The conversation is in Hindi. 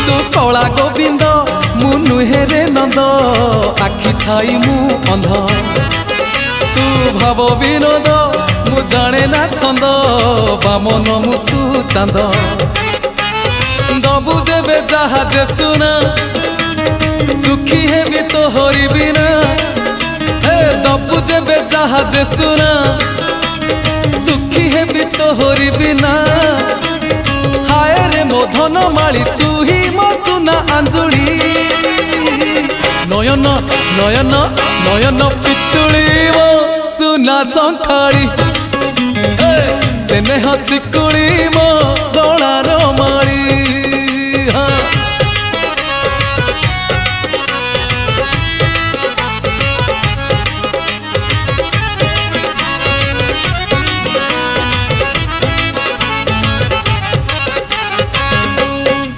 तू कला गोविंद मु नुहे रे नंद आखि थाई मु अंध तू भाव विनोद मु जाने ना छंद बामन मु तू चांद दबु जेबे जहाज सुना दुखी हेबी तो हरि बिना हे दबु जेबे जहाज सुना दुखी हेबी तो हरि बिना हाय रे मो धन माली तू ही मो सुना अंजुली नयन नयन नयन पितुली मो सुना संखाड़ी स्नेह सिकुड़ी मो